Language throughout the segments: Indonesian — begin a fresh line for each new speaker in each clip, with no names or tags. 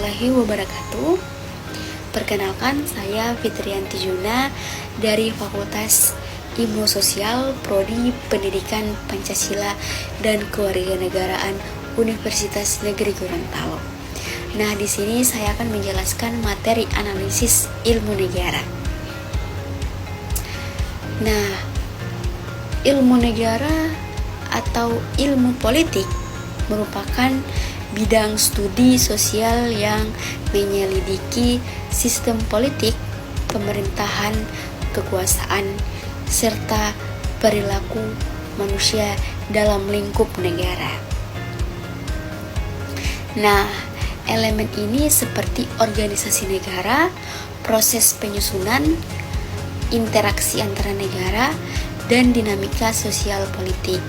warahmatullahi wabarakatuh. Perkenalkan, saya Fitriyanti Juna dari Fakultas Ilmu Sosial Prodi Pendidikan Pancasila dan Kewarganegaraan Universitas Negeri Gorontalo. Nah, di sini saya akan menjelaskan materi analisis ilmu negara. Nah, ilmu negara atau ilmu politik merupakan bidang studi sosial yang menyelidiki sistem politik, pemerintahan, kekuasaan, serta perilaku manusia dalam lingkup negara. Nah, elemen ini seperti organisasi negara, proses penyusunan, interaksi antara negara, dan dinamika sosial politik.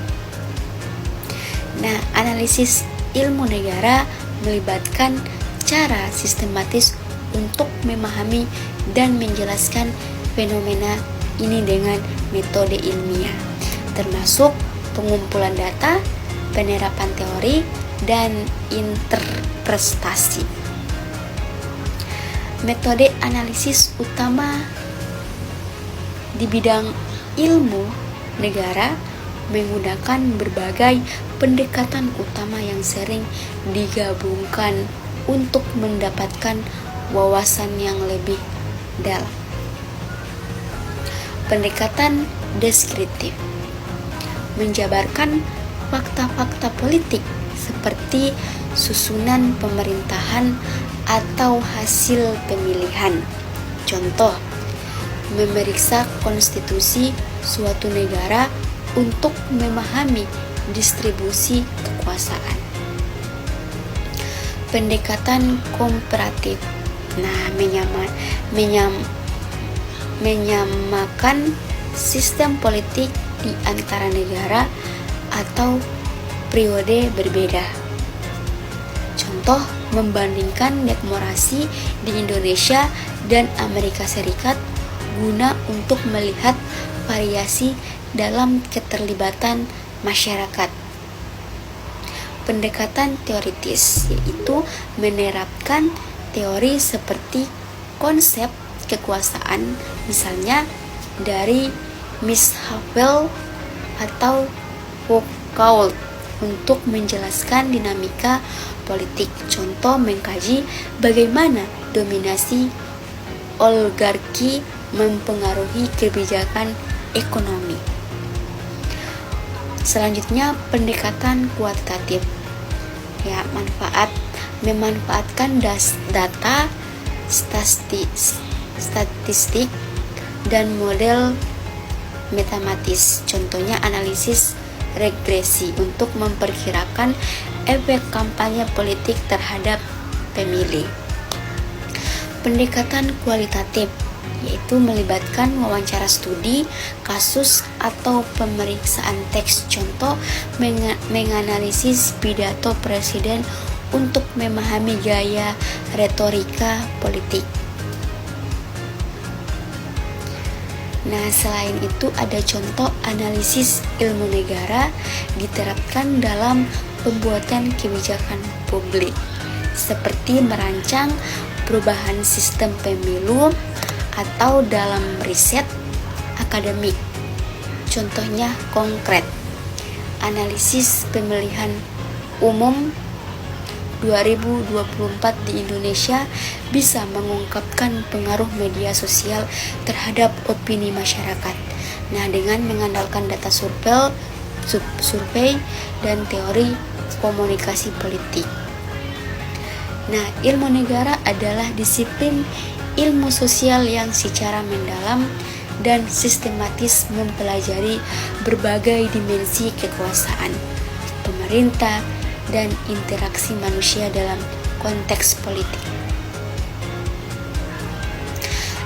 Nah, analisis ilmu negara melibatkan cara sistematis untuk memahami dan menjelaskan fenomena ini dengan metode ilmiah, termasuk pengumpulan data, penerapan teori, dan interpretasi. Metode analisis utama di bidang ilmu negara menggunakan berbagai pendekatan utama yang sering digabungkan untuk mendapatkan wawasan yang lebih dalam. Pendekatan deskriptif menjabarkan fakta-fakta politik seperti susunan pemerintahan atau hasil pemilihan. Contoh, memeriksa konstitusi suatu negara untuk memahami distribusi kekuasaan. Pendekatan komparatif, menyamakan sistem politik di antara negara atau periode berbeda. Contoh, membandingkan demokrasi di Indonesia dan Amerika Serikat guna untuk melihat variasi dalam keterlibatan masyarakat. Pendekatan teoritis, yaitu menerapkan teori seperti konsep kekuasaan, misalnya dari Machiavelli atau Foucault, untuk menjelaskan dinamika politik. Contoh, mengkaji bagaimana dominasi oligarki mempengaruhi kebijakan ekonomi. Selanjutnya, pendekatan kuantitatif, memanfaatkan data statistik dan model matematis. Contohnya analisis regresi untuk memperkirakan efek kampanye politik terhadap pemilih. Pendekatan kualitatif, yaitu melibatkan wawancara studi, kasus, atau pemeriksaan teks. Contoh, menganalisis pidato presiden untuk memahami gaya retorika politik. Nah, selain itu ada contoh analisis ilmu negara diterapkan dalam pembuatan kebijakan publik, seperti merancang perubahan sistem pemilu atau dalam riset akademik. Contohnya konkret, analisis pemilihan umum 2024 di Indonesia bisa mengungkapkan pengaruh media sosial terhadap opini masyarakat. Nah, dengan mengandalkan data survei dan teori komunikasi politik. Nah, ilmu negara adalah disiplin ilmu sosial yang secara mendalam dan sistematis mempelajari berbagai dimensi kekuasaan, pemerintah, dan interaksi manusia dalam konteks politik.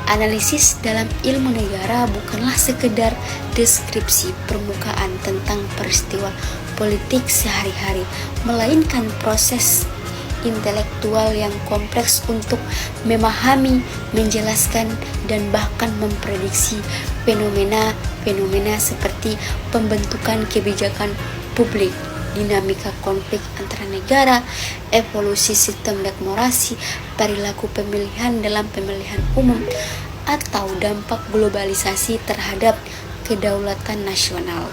Analisis dalam ilmu negara bukanlah sekedar deskripsi permukaan tentang peristiwa politik sehari-hari, melainkan proses intelektual yang kompleks untuk memahami, menjelaskan, dan bahkan memprediksi fenomena-fenomena seperti pembentukan kebijakan publik, dinamika konflik antara negara, evolusi sistem demokrasi, perilaku pemilihan dalam pemilihan umum, atau dampak globalisasi terhadap kedaulatan nasional.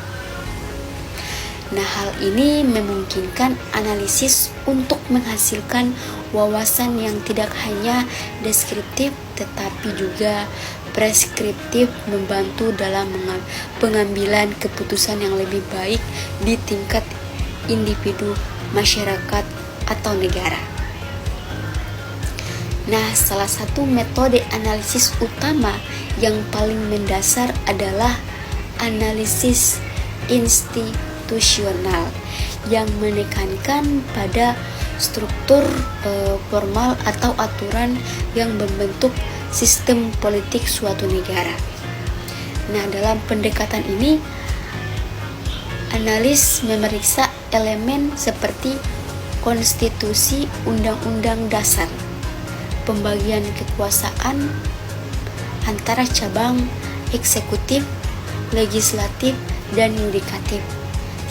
Nah, hal ini memungkinkan analisis untuk menghasilkan wawasan yang tidak hanya deskriptif tetapi juga preskriptif, membantu dalam pengambilan keputusan yang lebih baik di tingkat individu, masyarakat, atau negara. Nah, salah satu metode analisis utama yang paling mendasar adalah analisis institusional yang menekankan pada struktur formal atau aturan yang membentuk sistem politik suatu negara. Nah, dalam pendekatan ini, analis memeriksa elemen seperti konstitusi, undang-undang dasar, pembagian kekuasaan antara cabang eksekutif, legislatif, dan yudikatif,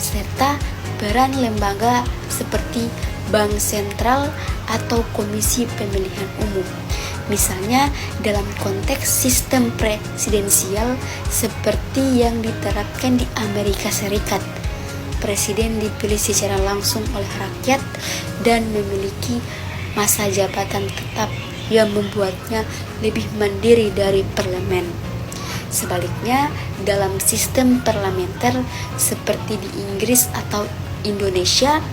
serta peran lembaga seperti Bank Sentral atau Komisi Pemilihan Umum. Misalnya dalam konteks sistem presidensial seperti yang diterapkan di Amerika Serikat, presiden dipilih secara langsung oleh rakyat dan memiliki masa jabatan tetap yang membuatnya lebih mandiri dari parlemen. Sebaliknya, dalam sistem parlementer seperti di Inggris atau Indonesia,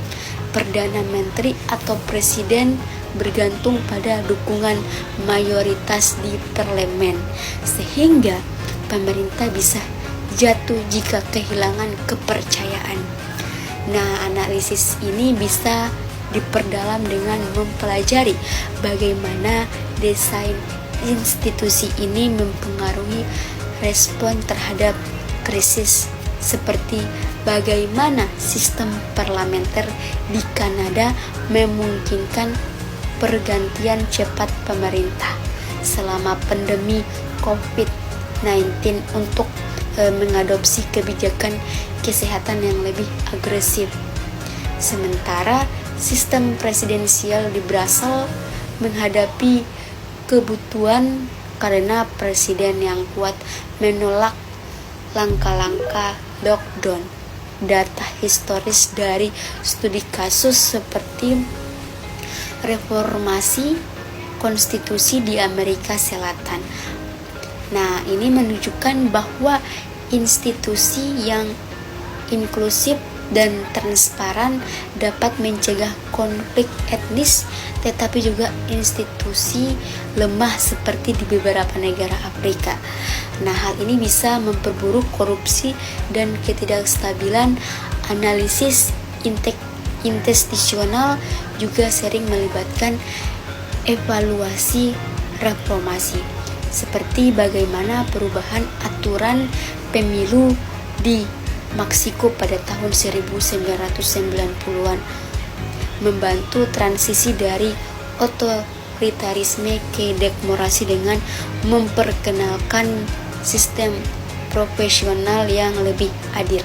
Perdana Menteri atau Presiden bergantung pada dukungan mayoritas di parlemen, sehingga pemerintah bisa jatuh jika kehilangan kepercayaan. Nah, analisis ini bisa diperdalam dengan mempelajari bagaimana desain institusi ini mempengaruhi respon terhadap krisis, seperti bagaimana sistem parlementer di Kanada memungkinkan pergantian cepat pemerintah selama pandemi COVID-19 untuk mengadopsi kebijakan kesehatan yang lebih agresif. Sementara sistem presidensial di Brasil menghadapi kebutuhan karena presiden yang kuat menolak langkah-langkah lockdown. Data historis dari studi kasus seperti reformasi konstitusi di Amerika Selatan. Nah, ini menunjukkan bahwa institusi yang inklusif dan transparan dapat mencegah konflik etnis, tetapi juga institusi lemah seperti di beberapa negara Afrika. Nah, hal ini bisa memperburuk korupsi dan ketidakstabilan. Analisis institusional juga sering melibatkan evaluasi reformasi, seperti bagaimana perubahan aturan pemilu di Meksiko pada tahun 1990-an membantu transisi dari otoritarisme ke demokrasi dengan memperkenalkan sistem profesional yang lebih adil.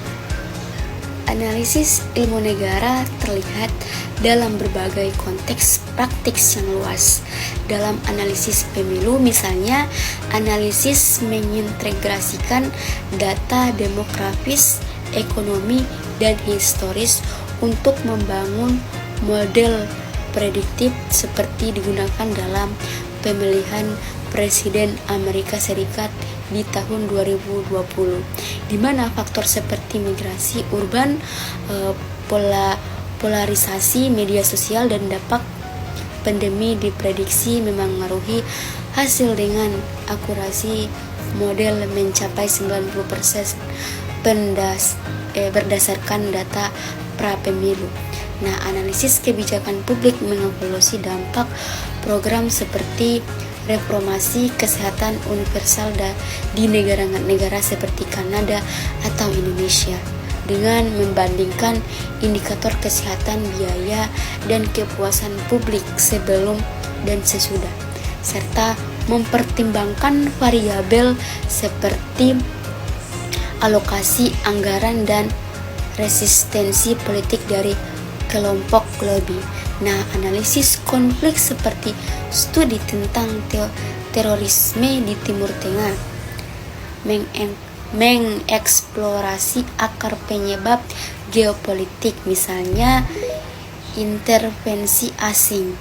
Analisis ilmu negara terlihat dalam berbagai konteks praktik yang luas. Dalam analisis pemilu misalnya, analisis mengintegrasikan data demografis, ekonomi, dan historis untuk membangun model prediktif seperti digunakan dalam pemilihan presiden Amerika Serikat di tahun 2020, di mana faktor seperti migrasi urban, polarisasi media sosial, dan dampak pandemi diprediksi memengaruhi hasil dengan akurasi model mencapai 90% berdasarkan data pra-pemilu. Nah, analisis kebijakan publik mengevaluasi dampak program seperti reformasi kesehatan universal di negara-negara seperti Kanada atau Indonesia dengan membandingkan indikator kesehatan, biaya, dan kepuasan publik sebelum dan sesudah, serta mempertimbangkan variabel seperti alokasi anggaran dan resistensi politik dari kelompok lobby. Nah, analisis konflik seperti studi tentang terorisme di Timur Tengah mengeksplorasi akar penyebab geopolitik, misalnya intervensi asing,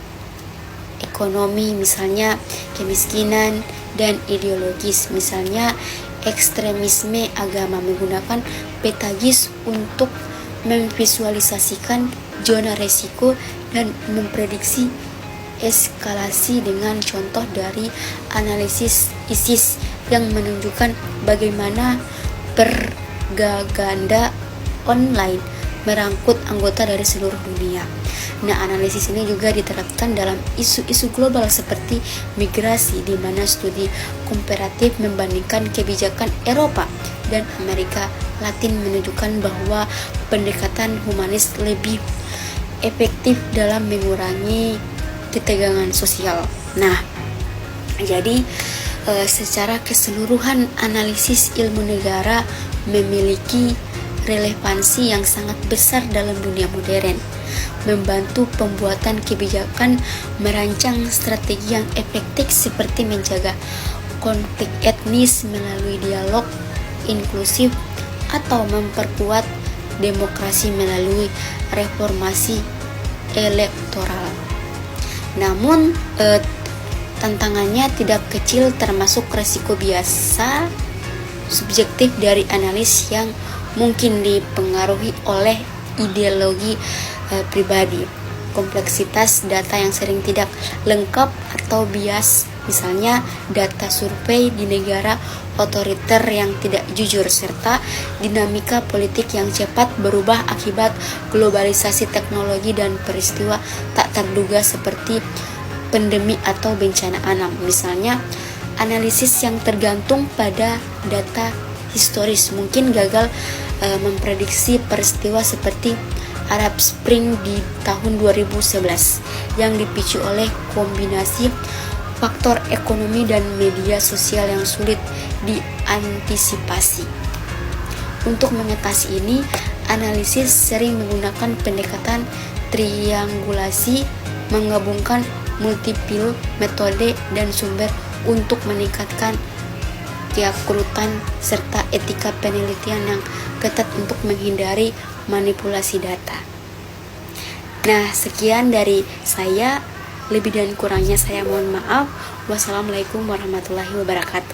ekonomi, misalnya kemiskinan, dan ideologis, misalnya ekstremisme agama, menggunakan peta GIS untuk memvisualisasikan zona resiko dan memprediksi eskalasi dengan contoh dari analisis ISIS yang menunjukkan bagaimana propaganda online merangkut anggota dari seluruh dunia. Nah, analisis ini juga diterapkan dalam isu-isu global seperti migrasi, di mana studi komparatif membandingkan kebijakan Eropa dan Amerika Latin menunjukkan bahwa pendekatan humanis lebih efektif dalam mengurangi ketegangan sosial. Nah, jadi secara keseluruhan analisis ilmu negara memiliki relevansi yang sangat besar dalam dunia modern, membantu pembuatan kebijakan, merancang strategi yang efektif seperti menjaga konflik etnis melalui dialog inklusif atau memperkuat demokrasi melalui reformasi elektoral. Namun tantangannya tidak kecil, termasuk resiko biasa subjektif dari analis yang mungkin dipengaruhi oleh ideologi pribadi, kompleksitas data yang sering tidak lengkap atau bias, misalnya data survei di negara otoriter yang tidak jujur, serta dinamika politik yang cepat berubah akibat globalisasi teknologi dan peristiwa tak terduga seperti pandemi atau bencana alam. Misalnya, analisis yang tergantung pada data historis mungkin gagal memprediksi peristiwa seperti Arab Spring di tahun 2011 yang dipicu oleh kombinasi faktor ekonomi dan media sosial yang sulit diantisipasi. Untuk mengatasi ini, analisis sering menggunakan pendekatan triangulasi, menggabungkan multiple metode dan sumber untuk meningkatkan keakuratan serta etika penelitian yang ketat untuk menghindari manipulasi data. Nah, sekian dari saya. Lebih dan kurangnya saya mohon maaf. Wassalamualaikum warahmatullahi wabarakatuh.